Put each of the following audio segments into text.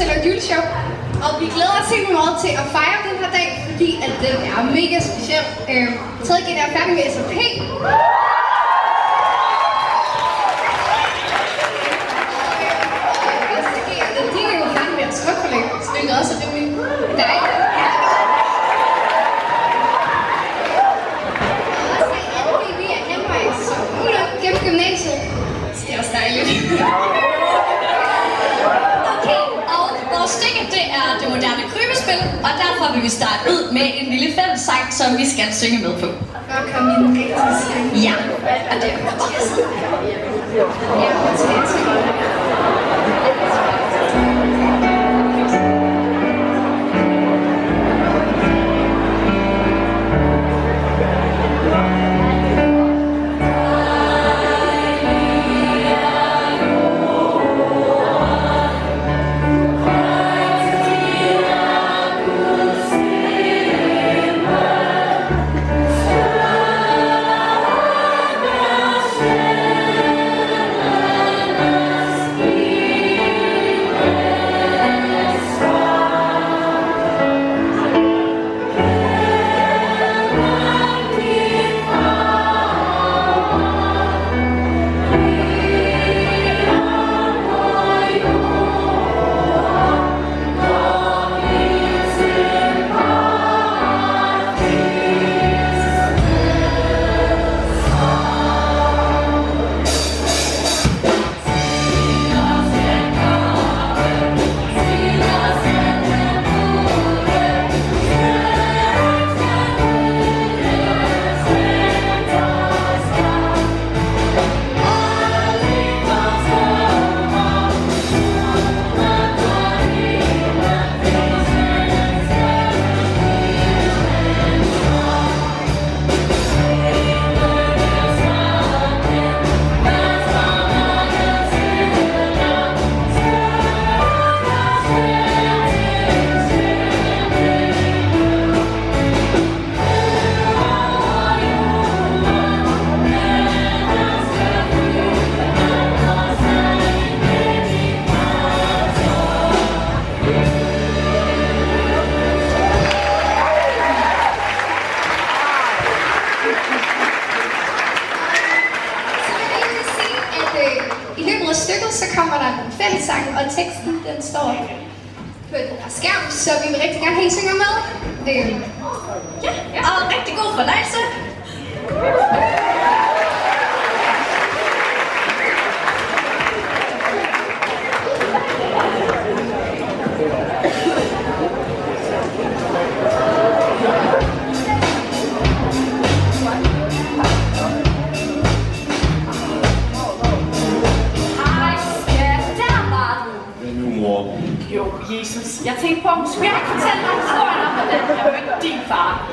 til at lave juleshow. Og vi glæder os helt meget til at fejre den her dag, fordi at den er mega speciel. 3. G er færdig med SAP. De er jo færdig med at skriftforlæg, så det er også rimelig dejligt. Gennem gymnasiet. Så det er også dejligt. Okay, og vores stikke, det er det moderne krybespil, og derfor vil vi starte ud med en lille fællessang, som vi skal synge med på. For at komme i den rigtige sang. Ja, og det er Mathias. Ja, Mathias. Så kommer der en fællessang, og teksten den står på den her skærm, så vi vil rigtig gerne have, I synger med. Ja, og rigtig god fornøjelse. Jo, Jesus. Jeg tænkte på, skulle jeg ikke fortælle dig historien om, hvordan jeg mødte din far?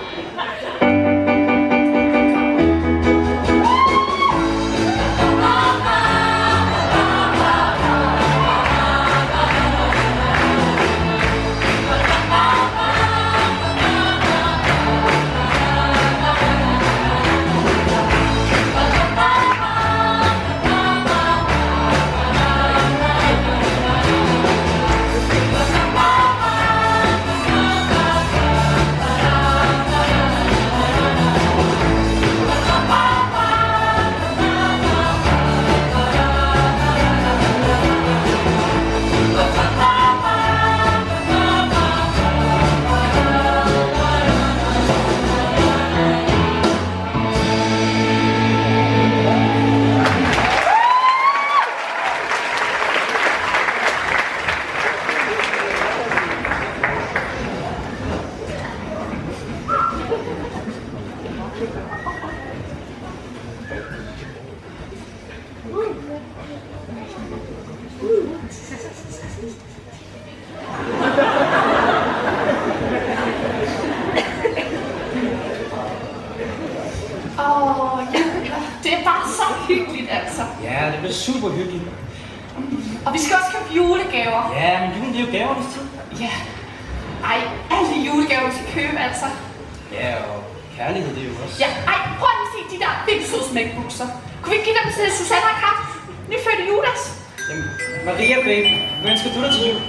Det er bare så hyggeligt, altså. Ja, det bliver super hyggeligt. Og vi skal også købe julegaver. Ja, men julen det er jo gavernes tid. Ja. Ej, alle de julegaver, vi skal købe, altså. Ja, og kærlighed det er jo også. Ja, ej, prøv at se de der vildt søde smækbukser. Kunne vi ikke give dem til Susanne og Kraft? Nyfødte Judas? Jamen, Maria, baby, hvad ønsker du dig til jul?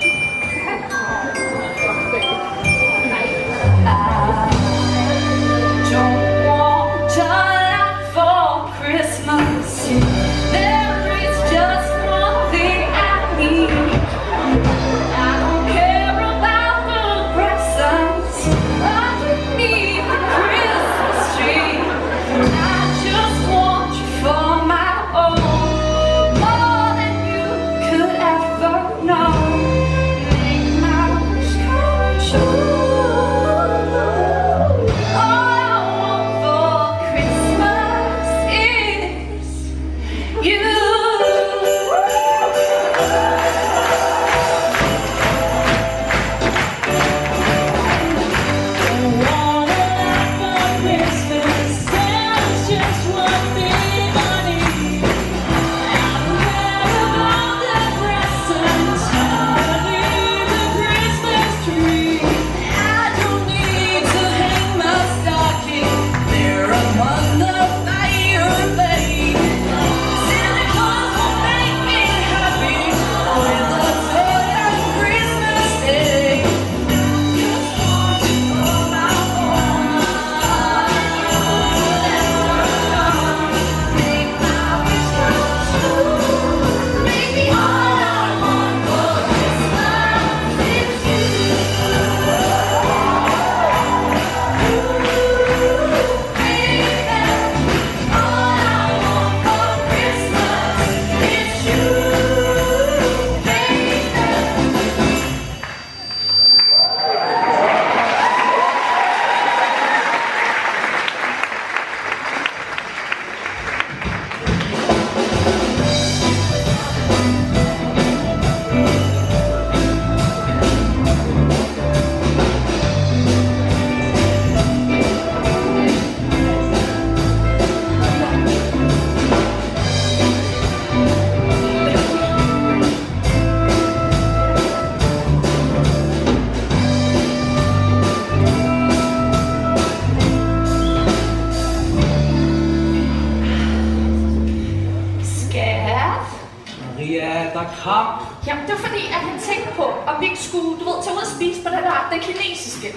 Kamp. Jamen, det var fordi, at han tænkte på, om vi ikke skulle, du ved, tage ud og spise på den kinesiske.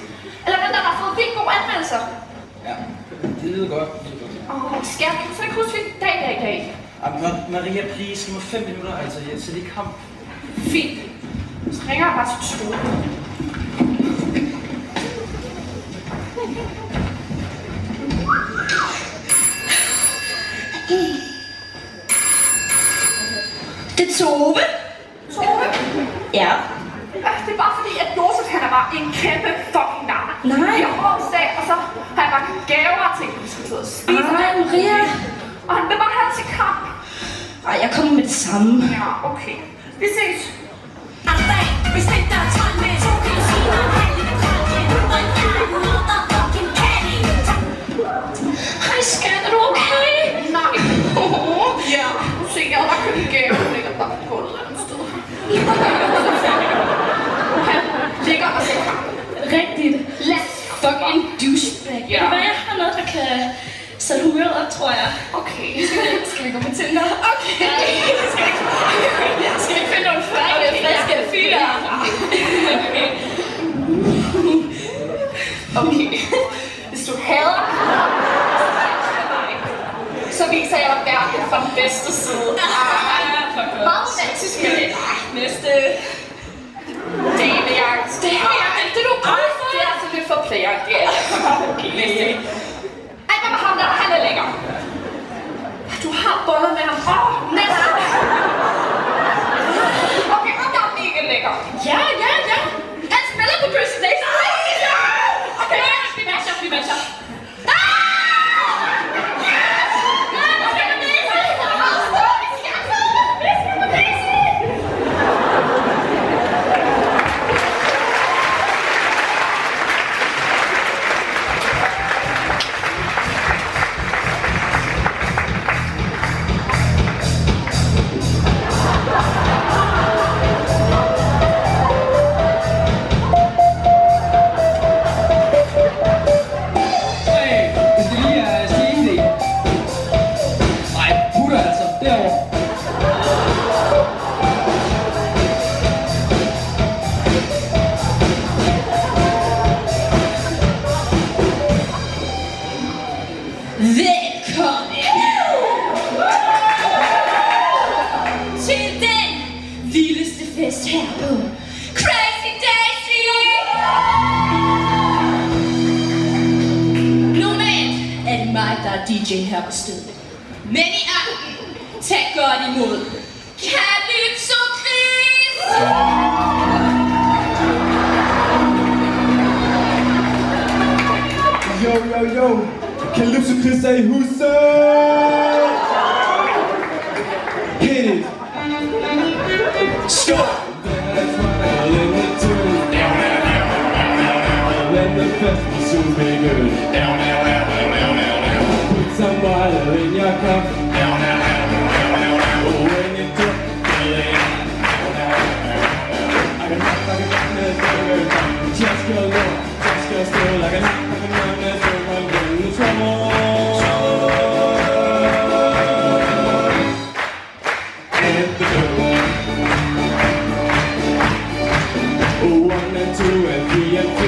Eller den der har fået vildt gode anmeldelser. Ja, det lyder godt. Skat, kan du så ikke huske, hvilken dag det er i dag? Maria, please, giv mig 5 minutter, altså, jeg sætter i kamp. Fint. Så ringer jeg bare til skole. Det er Tove. Tove? Ja. Det er bare fordi, at Josef han er bare en kæmpe fucking nar. Nej. Vi har årsdag, og så har jeg bare gaver til, at vi skal tage ud og spise. Nej, Maria. Og han vil bare have til kamp. Ej, jeg kommer med det samme. Ja, okay. Vi ses. Hej skat, er du okay? Nej. Ja, du ser, jeg har bare købt en gave, der ligger bare på gulvet eller andet sted. Han ligger og ser kamp. Rigtigt. Let's Fucking douchebag. Ja. Hvad, jeg har noget, der kan sætte humøret op, tror jeg. Okay. Skal vi gå på Tinder? Okay. Skal vi finde nogle friske fyre? Okay. Hvis du hader så viser jeg dig verden fra den bedste side. Meget romantisk med det. Næste. Damejagt. Det er du brug for. Det er altså lidt for player. Det er næste. Ej, hvad med ham der? Han er lækker. Du har både med ham. Næste. Okay, ham der er mega lækker. Ja. Han spiller på Crazy Days. Okay, vi matcher. DJ her på stedet. Men i aften, tag godt imod Calypso Chris! Yo, Calypso Chris er i huset! Hit it! Skål! That's what I live it to. When the fest will soon be good. Put some water in your cup. When you drop the I can knock like a madness burger. Just go low, just go slow. Like a knock like a madness burger. Get in trouble. And the girl. 1 and 2 and 3 and 4.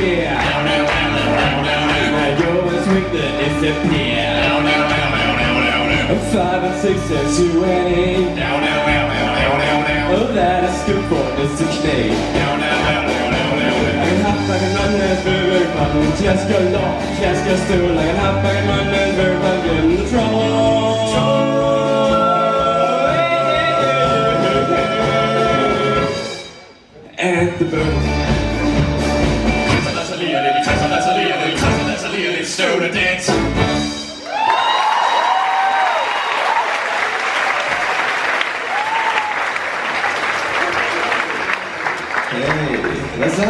Now yours with the disappear. 5 and 6 and 2 and 8. Oh, that is good for Mr. Clay. I can hop like a madness burger. Just go long, just go still. I can hop like a madness burger. Get in trouble. And the boom. Stone to dance. Hey, hvad så?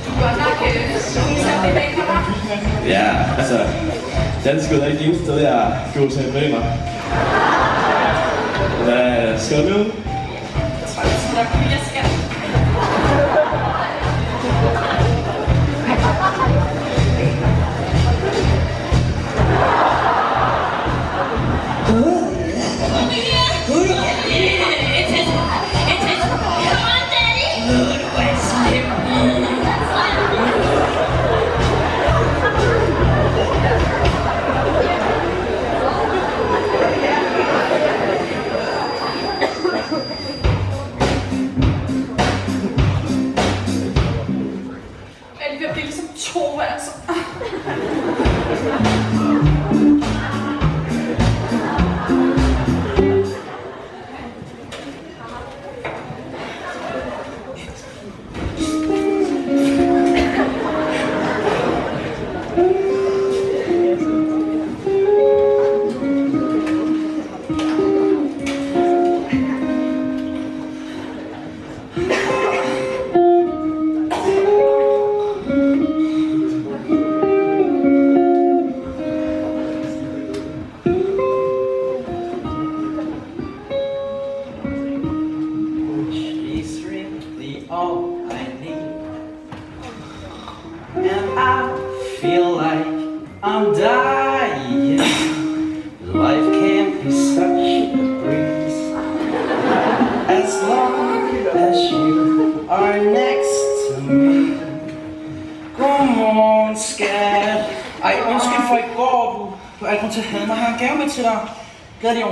Du kan godt nok synge sig det bag for dig. Ja, altså, dansk er ikke eneste sted, jeg er god til at bryde mig. Hvad skal du nu? Jeg tror, det er sådan, der kunne jeg skal. Glædelig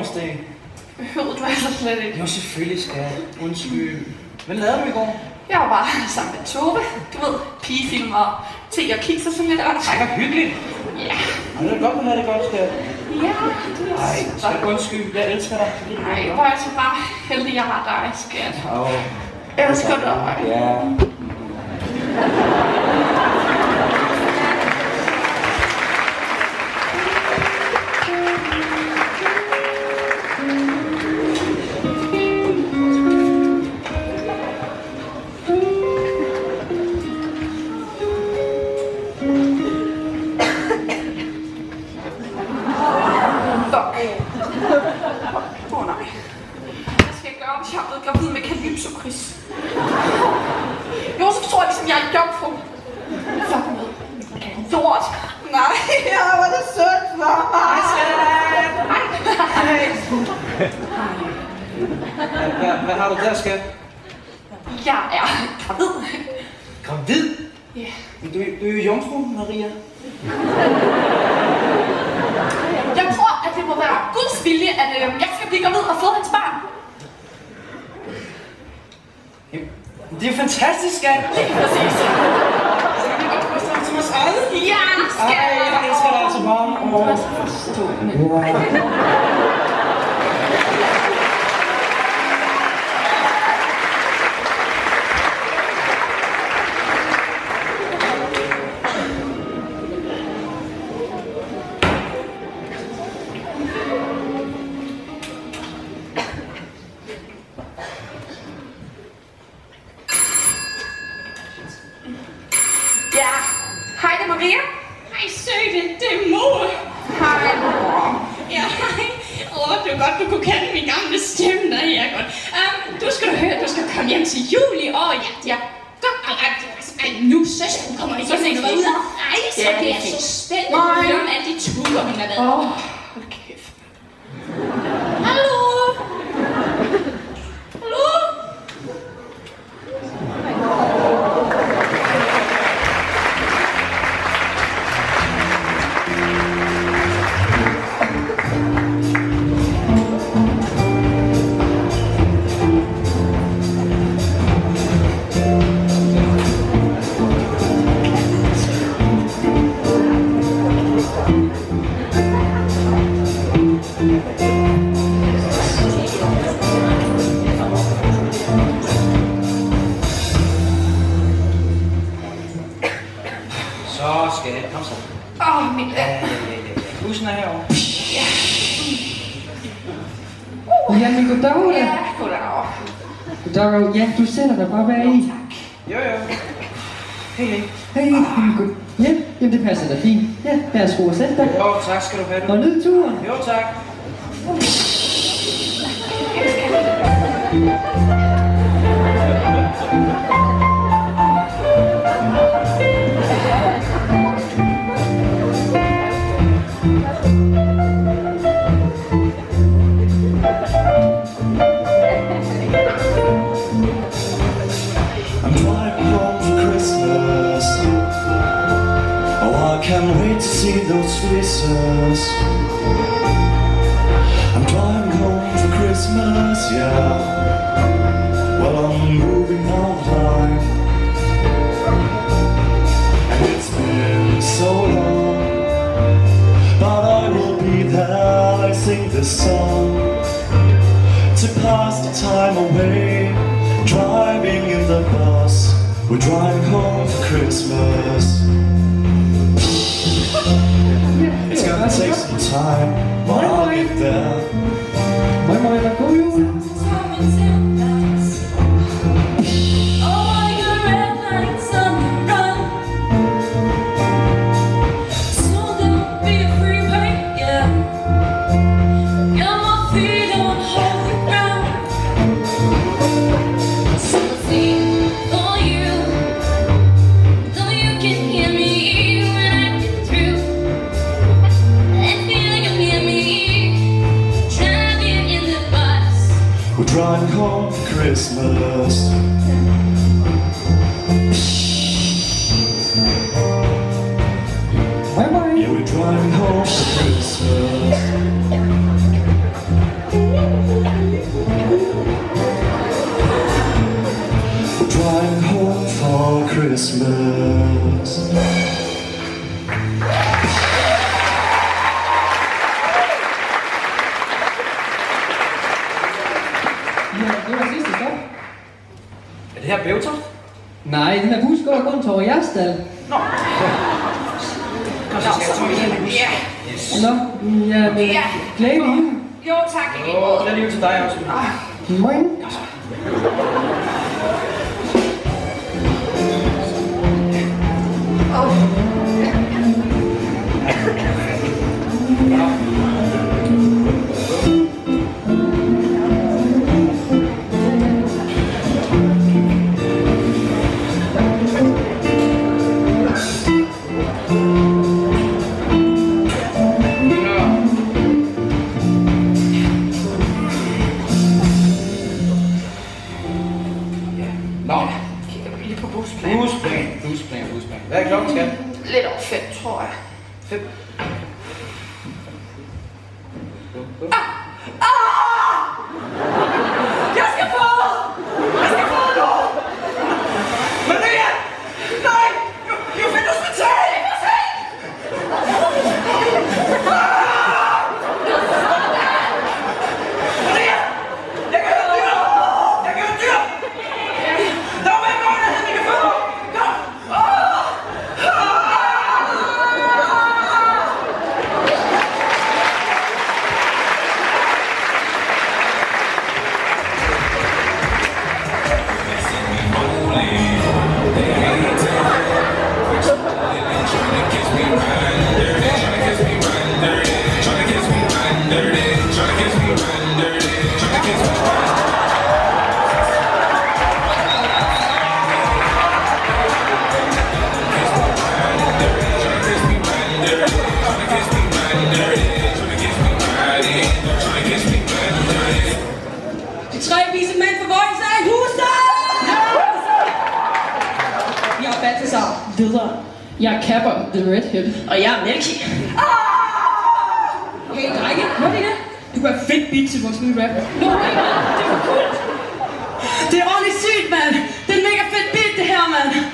Behøvede du altså slet ikke? Jo, selvfølgelig skal jeg. Undskyld. Hvad lavede du i går? Jeg var bare sammen med Tove. Du ved, pigefilm og te og kiks og sådan lidt. Ej, hvor hyggeligt. Ja. Det er godt, du har det godt, skat. Ja, det er Ej, så undskyld. Jeg elsker dig. Nej, hvor er jeg så bare heldig, jeg har dig, skat. Jeg elsker dig. Ja. Hvad har du der, skat? Jeg er gravid. Gravid? Ja. Du er jo jomfru, Maria. Jeg tror, at det må være Guds vilje, at jeg skal blive gravid og få hans barn. Det er jo fantastisk, skat. Det er præcis. Så kan vi godt koste ham til os tøjet? Ja, skal Ej, jeg elsker dig altså bare. Du er så forstående. Ja, hej det er Maria. Hej søde, det er mor. Hej mor. Ja, hej. Det var godt, du kunne kende min gamle stemme. Nej, ja, godt. Du skal høre, du skal komme hjem til jul i år. Ja. Godt. Ej, nu søsteren kommer ikke hjem. Ej, så det er så spændende at høre om alle de turer, hun har været. Hold kæft. Hallo? Hallo? Så skat, kom så. Mit Ja. Bussen er herovre. Jamen, goddag da. Ja, goddag. Goddag. Ja, du sætter dig bare bag i. Jo. Hej. Hey, god. Ja, jamen det passer da fint. Ja, værsgo og sæt dig. Jo, tak skal du have, du. Og nyd turen. Jo, tak. I'm driving home for Christmas. Oh, I can't wait to see those faces. I'm driving home for Christmas, yeah. Well, I'm moving down the line. And it's been so long, but I will be there. I sing this song to pass the time away. Driving in the bus, we're driving home for Christmas. It's gonna take some time, but I'll get there. Moi, hvad god jul. We're driving home for Christmas. Moi. Yeah, we're driving home for Christmas. We're driving home for Christmas. Ja, det var sidste stop. Er det her Bævtoft? Nej, den her bus går rundt over Jerstal. Kom så, skal jeg tage med hjem. Ja. Nå, ja, men Ja. glædelig jul. Jo, tak. Åh, det er lige til dig også. Moi. Nå, Kigger vi lige på busplan. busplan. Hvad er klokken, skat? Lidt over 5, tror jeg. 5. Jeg skal få noget! Maria! Nej! Du finder hospital! Jeg er Kapper, The Redhead. Og jeg er Melky. Hey drenge, hvad er det? Du kunne have fedt beat til vores nye rap. Nå, det var cool. Det er ordentligt sygt, mand. Det er en mega fedt beat, det her, mand.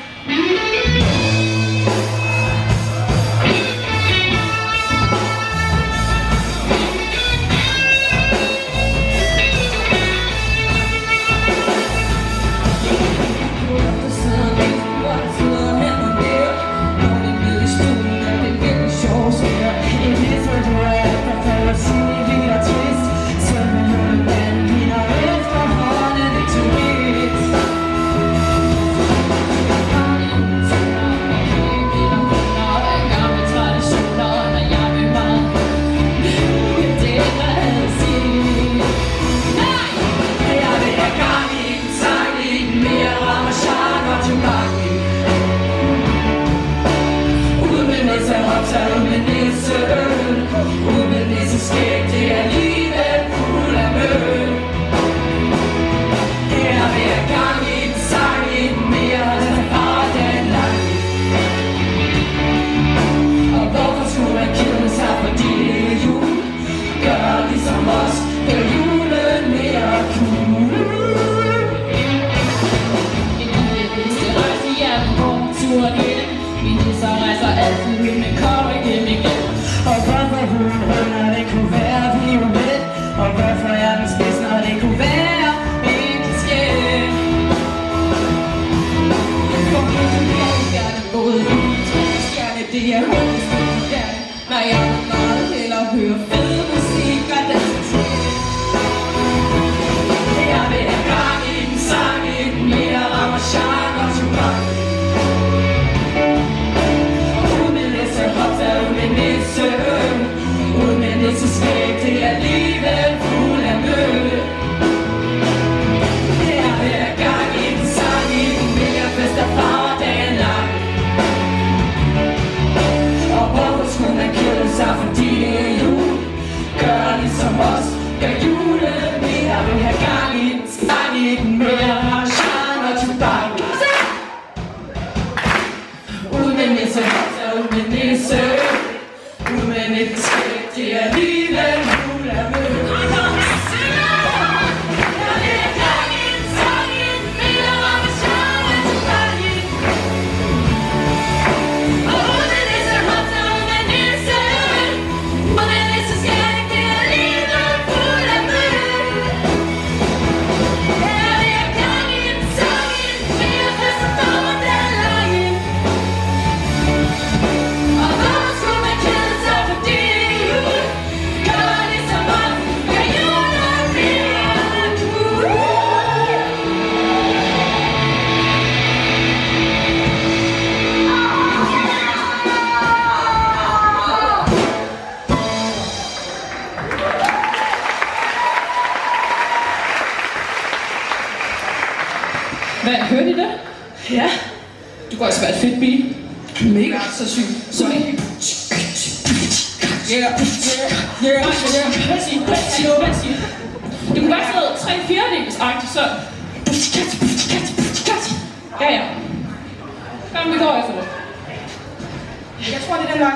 Hvad, hørte I det? Ja. Du kunne også være et fedt beat. Mega så sygt. Så du kunne bare sådan noget 3/4-dels-agtigt, så... Ja. Kom, vi går efter det. Jeg tror, det er den vej.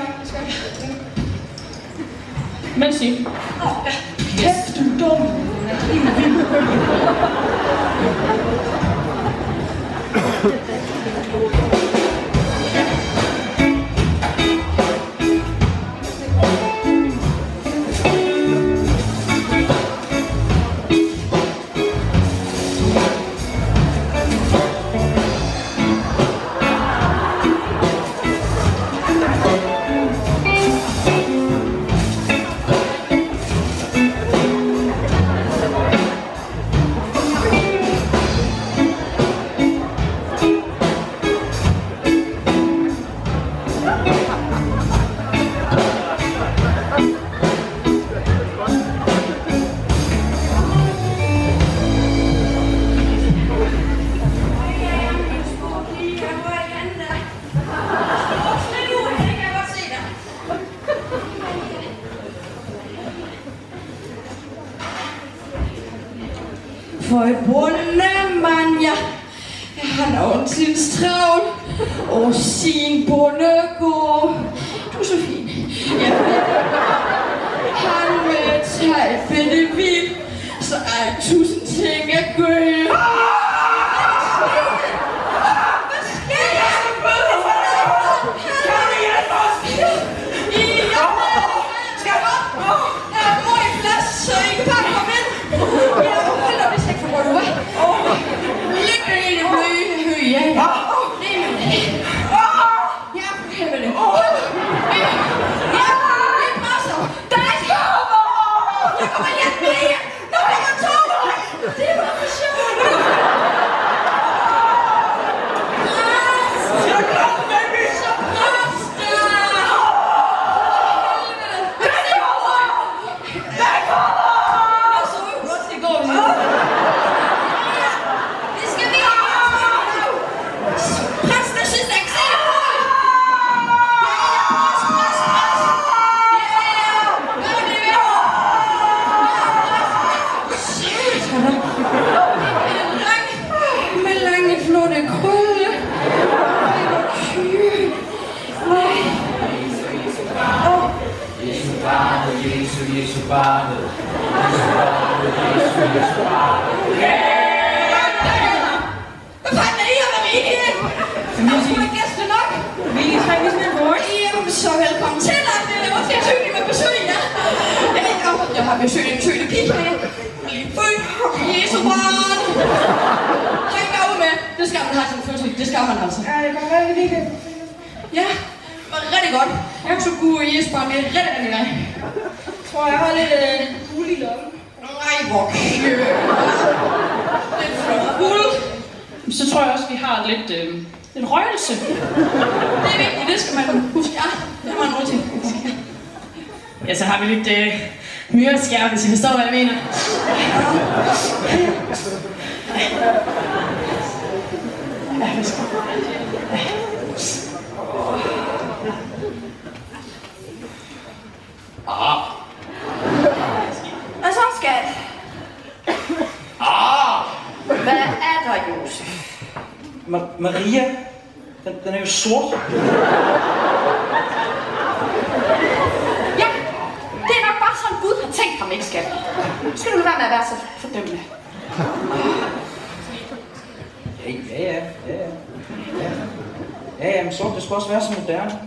Men sig. Kæft, du er dum. bondemand, ja. Han har ondt sin stravl og sin bondegård. Du er så fin. Ja. Han vil tage et bitte vip, så er 1000 ting at gøre. Så velkommen til, det er også jeg søgte med besøg, ja. Jeg har besøgt en søgte pige. Født Jesu barn. Træk dig ud med. Det skal man have som fødsel. Det skal man altså. Ja, det kommer rigtig godt. Ja, det var rigtig godt. Jeg er så god Jesu barn. Det er rigtig godt. Jeg tror, jeg har lidt guld i lommen. Nej, hvor kæft. Lidt flot guld. Så tror jeg også, vi har lidt en røgelse. Det er vigtigt, det skal man huske. Ja, det har man råd til. Ja, så har vi lidt myreskær, hvis I forstår, hvad jeg mener. Hvad så, skat? Hvad er der, Josef? Maria, den er jo sort. Ja, det er nok bare sådan Gud har tænkt ham, ikke skat? Nu skal du lade være med at være så fordømmende. Ja, men sort, det skal også være så moderne.